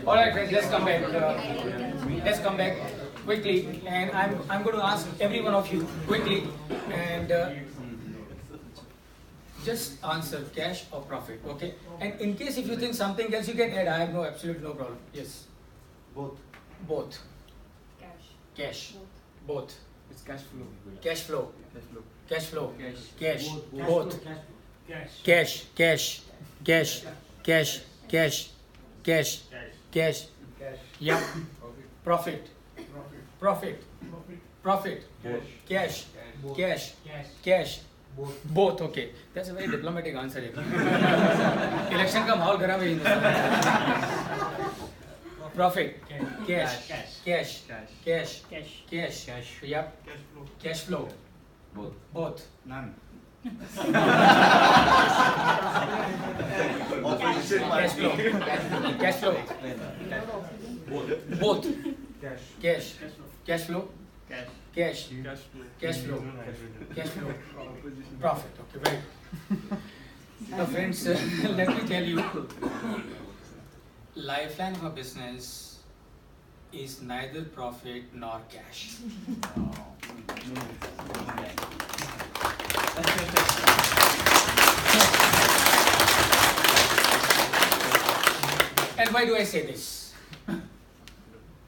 All right, friends, let's come back. Let's come back quickly, and I'm going to ask every one of you quickly, and just answer cash or profit, okay? And in case if you think something else, you can add. I have absolutely no problem. Yes. Both. Both. Cash. Cash. Both. It's cash flow. Cash flow. Cash flow. Cash flow. Cash. Cash. Both. Cash. Cash. Cash. Cash. Cash. Cash. Cash. Yeah. Profit. Profit. Profit. Cash. Cash. Cash. Both. Okay. That's a very diplomatic answer. Election का माहौल खराब है Hindustan. Profit. Cash. Cash. Cash. Cash. Yep. Cash flow. Both. None. Cash flow. Cash flow. Both. Cash. Cash flow. Cash. Cash flow. Cash flow. Profit. Okay, very good. Now friends, let me tell you, lifeline of a business is neither profit nor cash. And why do I say this?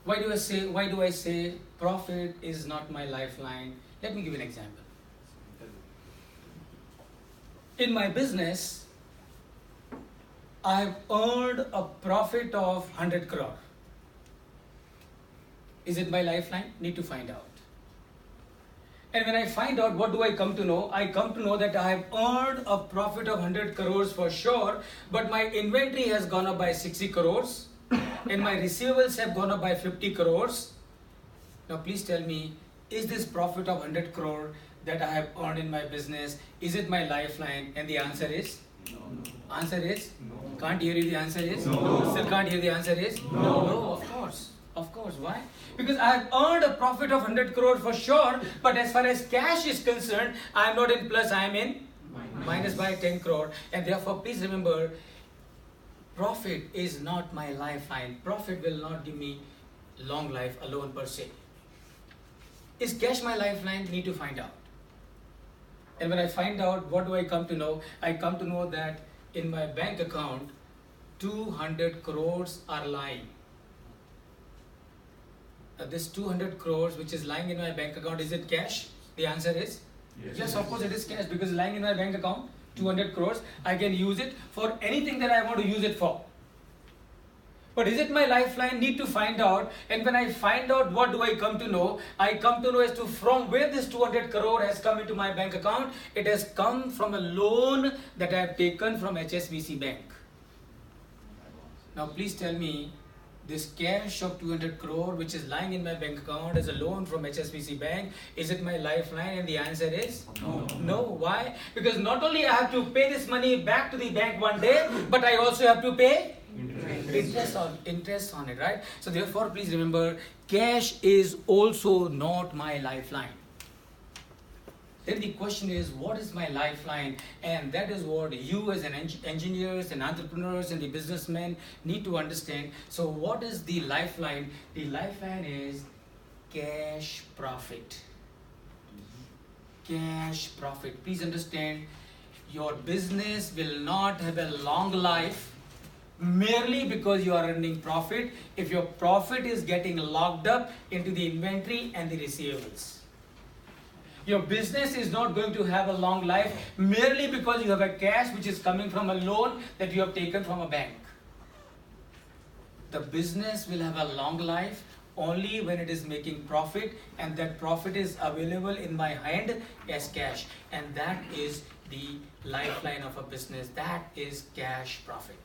Why do I say profit is not my lifeline? Let me give you an example. In my business, I have earned a profit of 100 crore. Is it my lifeline? Need to find out. And when I find out, what do I come to know? I come to know that I have earned a profit of 100 crores for sure, but my inventory has gone up by 60 crores and my receivables have gone up by 50 crores. Now please tell me, is this profit of 100 crore that I have earned in my business, is it my lifeline? And the answer is? No. Answer is? No. Can't hear you, the answer is? No. Still can't hear the answer is? No. No, of course. Of course. Why? Because I have earned a profit of 100 crore for sure, but as far as cash is concerned, I am not in plus, I am in minus by 10 crore. And therefore, please remember, profit is not my lifeline. Profit will not give me long life alone per se. Is cash my lifeline? Need to find out. And when I find out, what do I come to know? I come to know that in my bank account, 200 crores are lying. This 200 crores which is lying in my bank account, is it cash? The answer is? Yes, of course it is cash, because lying in my bank account, 200 crores, I can use it for anything that I want to use it for. But is it my lifeline? Need to find out. And when I find out, what do I come to know? I come to know as to from where this 200 crore has come into my bank account. It has come from a loan that I have taken from HSBC Bank. Now please tell me, this cash of 200 crore which is lying in my bank account as a loan from HSBC Bank, is it my lifeline? And the answer is? No. No. Why? Because not only I have to pay this money back to the bank one day, but I also have to pay interest on it, right? So therefore, please remember, cash is also not my lifeline. Then the question is, what is my lifeline? And that is what you as an engineers and entrepreneurs and the businessmen need to understand. So what is the lifeline? The lifeline is cash profit. Cash profit. Please understand, your business will not have a long life merely because you are earning profit, if your profit is getting locked up into the inventory and the receivables. Your business is not going to have a long life merely because you have a cash which is coming from a loan that you have taken from a bank. The business will have a long life only when it is making profit, and that profit is available in my hand as cash. And that is the lifeline of a business. That is cash profit.